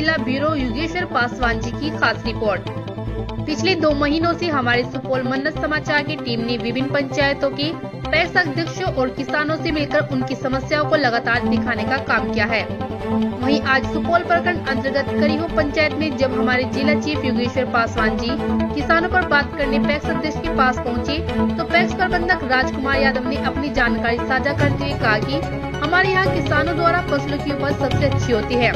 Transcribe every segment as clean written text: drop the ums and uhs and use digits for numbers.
जिला ब्यूरो योगेश्वर पासवान जी की खास रिपोर्ट। पिछले 2 महीनों से हमारे सुपौल मन्नत समाचार की टीम ने विभिन्न पंचायतों के पैक्स अध्यक्षों और किसानों से मिलकर उनकी समस्याओं को लगातार दिखाने का काम किया है। वहीं आज सुपौल प्रखंड अंतर्गत करीहो पंचायत में जब हमारे जिला चीफ योगेश्वर पासवान जी किसानों पर बात करने पैक्स अध्यक्ष के पास पहुंचे, तो पैक्स प्रबंधक राजकुमार यादव ने अपनी जानकारी साझा करते हुए कहा कि हमारे यहाँ किसानों द्वारा फसलों की उपज सबसे अच्छी होती है।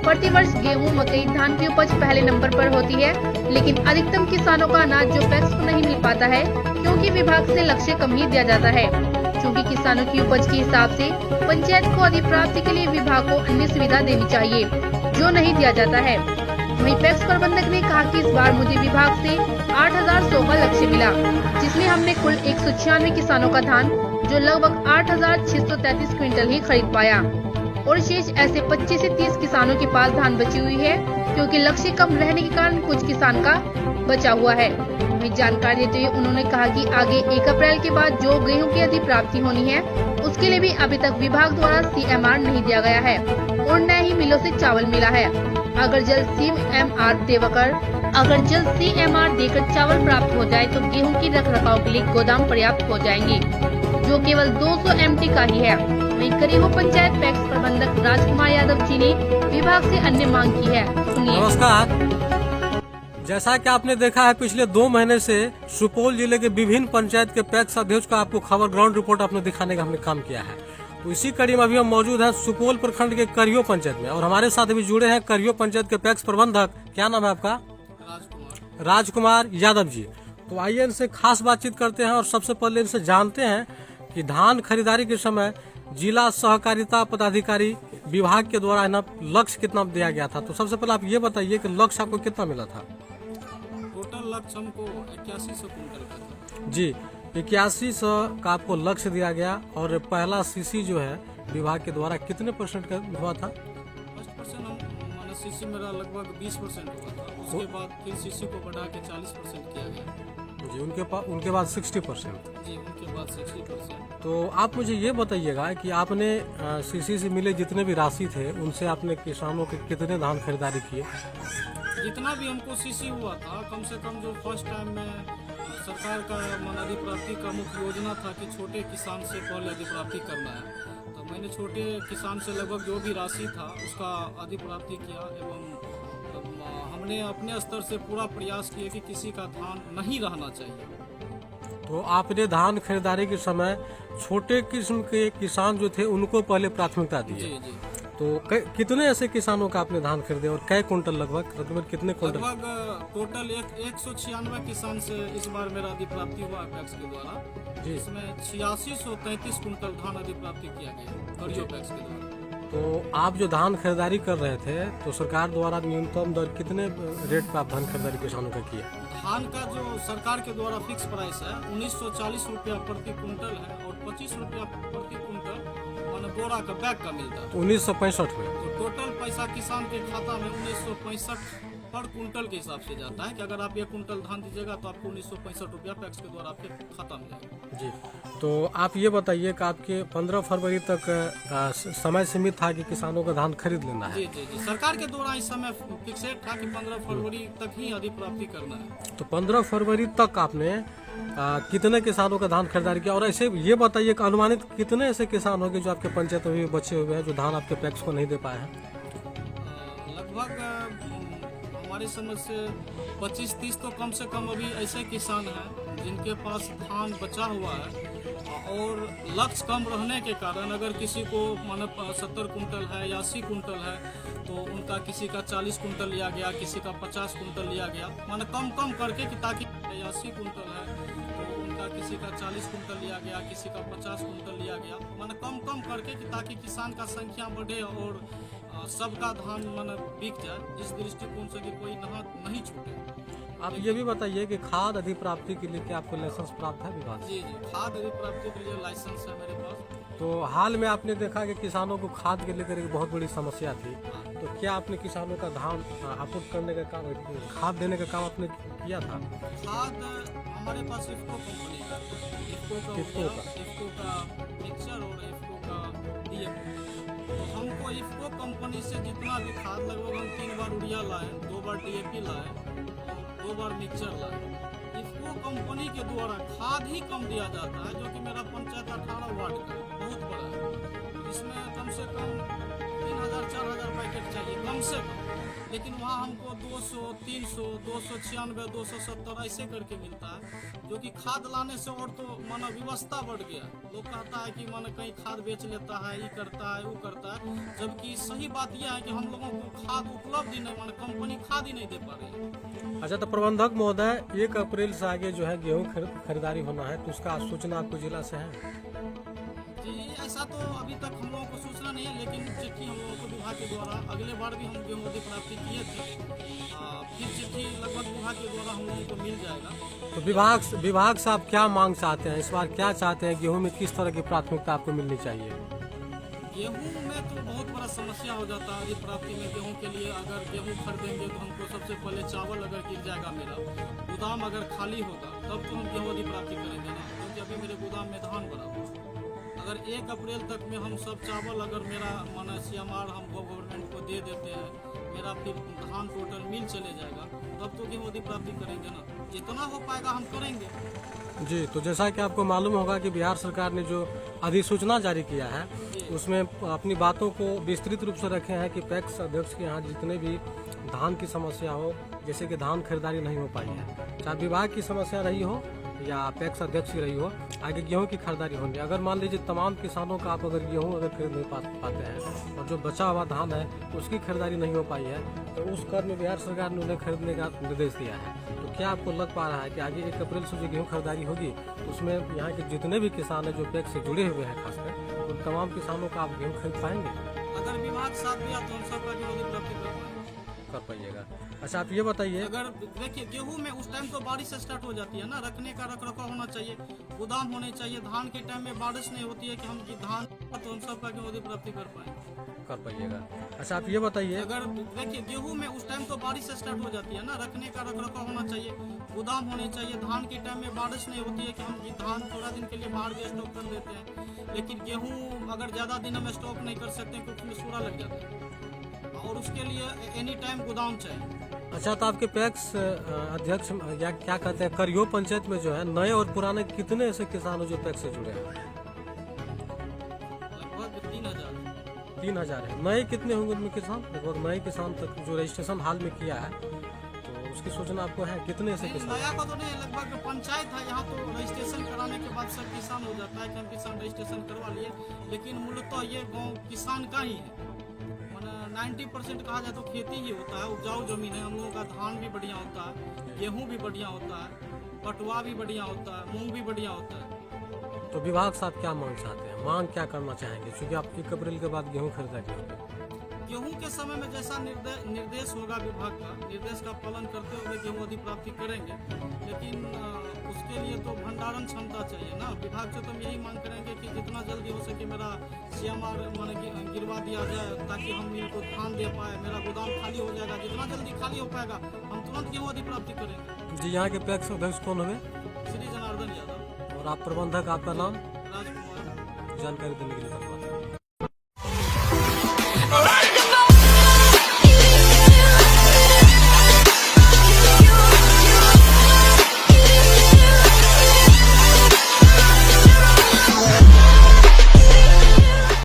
प्रतिवर्ष गेहूं, मकई, धान की उपज पहले नंबर पर होती है, लेकिन अधिकतम किसानों का अनाज जो पैक्स को नहीं मिल पाता है, क्योंकि विभाग से लक्ष्य कम ही दिया जाता है। क्योंकि किसानों की उपज के हिसाब से पंचायत को अधिप्राप्ति के लिए विभाग को अन्य सुविधा देनी चाहिए, जो नहीं दिया जाता है। वहीं पैक्स प्रबंधक ने कहा कि इस बार मुझे विभाग से 8100 का लक्ष्य मिला, जिसमें हमने कुल 196 किसानों का धान जो लगभग 8633 क्विंटल ही खरीद पाया और शेष ऐसे 25 से 30 किसानों के पास धान बची हुई है, क्योंकि लक्ष्य कम रहने के कारण कुछ किसान का बचा हुआ है। वही जानकारी देते हुए उन्होंने कहा कि आगे 1 अप्रैल के बाद जो गेहूं की अधिप्राप्ति होनी है, उसके लिए भी अभी तक विभाग द्वारा CMR नहीं दिया गया है और न ही मिलों से चावल मिला है। अगर जल्द CMR देकर चावल प्राप्त हो जाए तो गेहूं की रखरखाव के लिए गोदाम पर्याप्त हो जाएंगे, जो केवल 200 MT का ही है। वहीं करीहो पंचायत पैक्स प्रबंधक राजकुमार यादव जी ने विभाग से अन्य मांग की है। सुनिए। नमस्कार। जैसा कि आपने देखा है, पिछले 2 महीने से सुपौल जिले के विभिन्न पंचायत के पैक्स अध्यक्ष का आपको खबर ग्राउंड रिपोर्ट आपने दिखाने का हमने काम किया है। तो इसी कड़ी में अभी हम मौजूद हैं सुपौल प्रखंड के करीहो पंचायत में और हमारे साथ अभी जुड़े हैं करीहो पंचायत के पैक्स प्रबंधक। क्या नाम है आपका? राजकुमार यादव जी। तो आइए इनसे खास बातचीत करते हैं और सबसे पहले इनसे जानते हैं कि धान खरीदारी के समय जिला सहकारिता पदाधिकारी विभाग के द्वारा ना लक्ष्य कितना दिया गया था। तो सबसे पहले आप ये बताइए कि लक्ष्य आपको कितना मिला था? टोटल लक्ष्य हमको 8100 कुंटल का था। जी, 8100 का आपको लक्ष्य दिया गया और पहला सीसी जो है विभाग के द्वारा कितने % का हुआ था? फर्स्ट परसेंट माने सीसी मेरा लगभग 20% हुआ था। उसके बाद फिर सीसी को बढ़ा के 40% किया गया। जी, उनके बाद 60%। जी, उनके बाद 60%। तो आप मुझे ये बताइएगा कि आपने सीसी से मिले जितने भी राशि थे उनसे आपने किसानों के कितने धान खरीदारी किए? जितना भी हमको सीसी हुआ था, कम से कम जो फर्स्ट टाइम में सरकार का मन अधिप्राप्ति का मुख्य योजना था कि छोटे किसान से पहले अधिप्राप्ति करना है, तो मैंने छोटे किसान से लगभग जो भी राशि था उसका अधिप्राप्ति किया एवं हमने अपने स्तर से पूरा प्रयास किया कि किसी का धान नहीं रहना चाहिए। तो आपने धान खरीदारी के समय छोटे किस्म के किसान जो थे उनको पहले प्राथमिकता दी? जी जी। तो कितने ऐसे किसानों का आपने धान खरीदे और कै कुंटल लगभग कितने कुंटल? लगभग टोटल 196 किसान से इस बार मेरा अधिप्राप्ति हुआ पैक्स के द्वारा, जिसमें 8633 कुंटल धान अधिप्राप्ति किया गया करीहो पैक्स के द्वारा। तो आप जो धान खरीदारी कर रहे थे तो सरकार द्वारा न्यूनतम दर कितने रेट पर आप धान खरीदारी किसानों का किया? धान का जो सरकार के द्वारा फिक्स प्राइस है 1940 रुपया प्रति कुंटल है और 25 रुपया प्रति कुंटल माने बोरा का बैग का मिलता है। 1965 में तो टोटल पैसा किसान के खाता में 1965 पर कुंटल के हिसाब से जाता है कि अगर आप 1 कुंटल धान दीजिएगा तो आपको 1965 रुपया पैक्स के द्वारा आपके खाता में जाएगा। जी, तो आप ये बताइए कि आपके 15 फरवरी तक समय सीमित था कि किसानों का धान खरीद लेना है? जी जी जी, सरकार के द्वारा इस समय फिक्सेड था कि 15 फरवरी तक ही अधिप्राप्ति करना है। तो 15 फरवरी तक आपने कितने किसानों का धान खरीदारी किया? और ऐसे ये बताइए कि अनुमानित कितने ऐसे किसान होंगे जो आपके पंचायत में बचे हुए हैं जो धान आपके पैक्स को नहीं दे पाए हैं? लगभग हमारी समझ से 25-30 तो कम से कम अभी ऐसे किसान हैं जिनके पास धान बचा हुआ है और लक्ष्य कम रहने के कारण अगर किसी को माने 70 कुंटल है या 80 कुंटल है तो उनका किसी का 40 कुंटल लिया गया, किसी का 50 कुंटल लिया गया, माने कम करके कि ताकि 80 कुंटल है तो उनका किसी का 40 कुंटल लिया गया, किसी का 50 कुंटल लिया गया, माने कम करके कि ताकि किसान का संख्या बढ़े और सबका धान माने बिक जाए, इस दृष्टिकोण से कि कोई नहीं छूटे। आप ये भी बताइए कि खाद अधिप्राप्ति के लिए क्या आपको लाइसेंस प्राप्त है विभाग से? जी जी, खाद अधिप्राप्ति के लिए लाइसेंस है मेरे पास। तो हाल में आपने देखा कि किसानों को खाद के लेकर एक बहुत बड़ी समस्या थी, तो क्या आपने किसानों का धान आपूर्ति करने का काम, खाद देने का काम आपने किया था? खाद हमारे पास इफ्को कंपनी का मिक्सचर और इफ्को का DAP। तो हमको इफ्को कंपनी से जितना भी खाद लगभग हम 3 बार यूरिया लाए, 2 बार DAP लाए, 2 बार मिक्सचर लाए। इफको कंपनी के द्वारा खाद ही कम दिया जाता है, जो कि मेरा पंचायत 18 वार्ड का है, बहुत बड़ा है। इसमें कम से कम 3000-4000 पैकेट चाहिए कम से कम, लेकिन वहाँ हमको 200, 300, 296, 270 ऐसे करके मिलता है, जो कि खाद लाने से और तो माना व्यवस्था बढ़ गया। लोग कहता है कि माना कहीं खाद बेच लेता है, ये करता है, वो करता है, जबकि सही बात यह है कि हम लोगों को खाद उपलब्ध ही नहीं, माना कंपनी खाद ही नहीं दे पा रही है। अच्छा, तो प्रबंधक महोदय 1 अप्रैल से आगे जो है गेहूं खरीदारी होना है, तो उसका सूचना आपको जिला से है? जी, ऐसा तो अभी तक हम लोगों को सूचना नहीं है, लेकिन चिट्ठी हम लोगों को विभाग के द्वारा अगले बार भी हम गेहूं की प्राप्ति किए थे, फिर चिट्ठी लगभग विभाग के द्वारा हम लोगों को मिल जाएगा। तो विभाग से आप क्या मांग चाहते हैं, इस बार क्या चाहते हैं, गेहूं में किस तरह की प्राथमिकता आपको मिलनी चाहिए? गेहूं में तो बहुत बड़ा समस्या हो जाता है प्राप्ति में। गेहूं के लिए अगर गेहूं खरीदेंगे तो हमको सबसे पहले चावल अगर गिर जाएगा, मेरा गोदाम अगर खाली होगा तब तो हम गेहूं की प्राप्ति करेंगे ना, क्योंकि अभी मेरे गोदाम में धान भरा हुआ है। अगर 1 अप्रैल तक में हम सब चावल अगर मेरा माना CMR हम गवर्नमेंट को दे देते हैं, मेरा फिर धान टोटल मिल चले जाएगा, तब तो गेहूं की प्राप्ति करेंगे ना। जितना हो पाएगा हम करेंगे। जी, तो जैसा कि आपको मालूम होगा कि बिहार सरकार ने जो अधिसूचना जारी किया है, उसमें अपनी बातों को विस्तृत रूप से रखे हैं कि पैक्स अध्यक्ष के यहाँ जितने भी धान की समस्या हो, जैसे कि धान खरीदारी नहीं हो पाई है, चाहे विभाग की समस्या रही हो या पैक्स अध्यक्ष की रही हो, आगे गेहूं की खरीदारी होगी। अगर मान लीजिए तमाम किसानों का आप अगर गेहूं अगर खरीद नहीं पाते हैं और जो बचा हुआ धान है उसकी खरीदारी नहीं हो पाई है, तो उस कर में बिहार सरकार ने उन्हें खरीदने का निर्देश दिया है। तो क्या आपको लग पा रहा है कि आगे 1 अप्रैल से जो गेहूं खरीदारी होगी उसमें यहाँ के जितने भी किसान हैं जो पैक्स से जुड़े हुए हैं खासकर, उन तमाम किसानों का आप गेहूं खरीद पाएंगे? अगर विभाग साथ दिया तो हम सब गेहूं की प्राप्ति कर पाइएगा। अच्छा, आप ये बताइए, अगर देखिए गेहूं में उस टाइम तो बारिश स्टार्ट हो जाती है ना, रखने का रखरखाव होना चाहिए, गोदाम होने चाहिए। धान के टाइम में बारिश नहीं होती है कि हम धान तो हम सब गेहूं की प्राप्ति कर पाइएगा। अच्छा, आप ये बताइए, अगर देखिए गेहूं में उस टाइम तो बारिश स्टार्ट हो जाती है ना, रखने का रखरखाव होना चाहिए, गोदाम होने चाहिए। धान के टाइम में बारिश नहीं होती है कि हम धान थोड़ा दिन के लिए बाहर भी स्टॉक कर देते हैं, लेकिन गेहूं अगर ज्यादा दिन हम स्टॉक नहीं कर सकते क्योंकि उसमें सूड़ा लग जाता है, और उसके लिए एनी टाइम गोदाम चाहिए। अच्छा, तो आपके पैक्स अध्यक्ष या क्या कहते हैं करियो पंचायत में जो है नए और पुराने कितने ऐसे किसान हो जो पैक्स से जुड़े हैं? लगभग 3000। 3000 है। नए कितने होंगे उनमें किसान? लगभग नए किसान तक जो रजिस्ट्रेशन हाल में किया है, तो उसकी सूचना आपको है कितने ऐसे किसान? नया का तो नहीं, लगभग पंचायत है यहाँ तो रजिस्ट्रेशन कराने के बाद सब किसान हो जाता है कि हम किसान रजिस्ट्रेशन करवा लिए, लेकिन मूलतः ये गाँव किसान का ही है। 90% कहा जाए तो खेती ही होता है, उपजाऊ जमीन है। हम लोगों का धान भी बढ़िया होता है, गेहूं भी बढ़िया होता है, पटुआ भी बढ़िया होता है, मूंग भी बढ़िया होता है। तो विभाग से आप क्या मांग चाहते हैं, मांग क्या करना चाहेंगे, क्योंकि आप 1 अप्रैल के बाद गेहूं खरीदारी होगी? गेहूं के समय में जैसा निर्देश होगा विभाग का, निर्देश का पालन करते हुए गेहूं की प्राप्ति करेंगे, लेकिन उसके लिए तो भंडारण क्षमता चाहिए ना। विभाग से तो हम यही मांग करेंगे कि जितना जल्दी हो सके मेरा CMR माने गिरवा दिया जाए, ताकि हम मिल को धान दे पाए, मेरा गोदाम खाली हो जाएगा। जितना जल्दी खाली हो पाएगा हम तुरंत गेहूं की प्राप्ति करेंगे। जी, यहाँ के पैक्स अध्यक्ष कौन हुए? श्री जनार्दन यादव। और आप प्रबंधक, आपका नाम? राजकुमार। जानकारी देने के लिए धन्यवाद।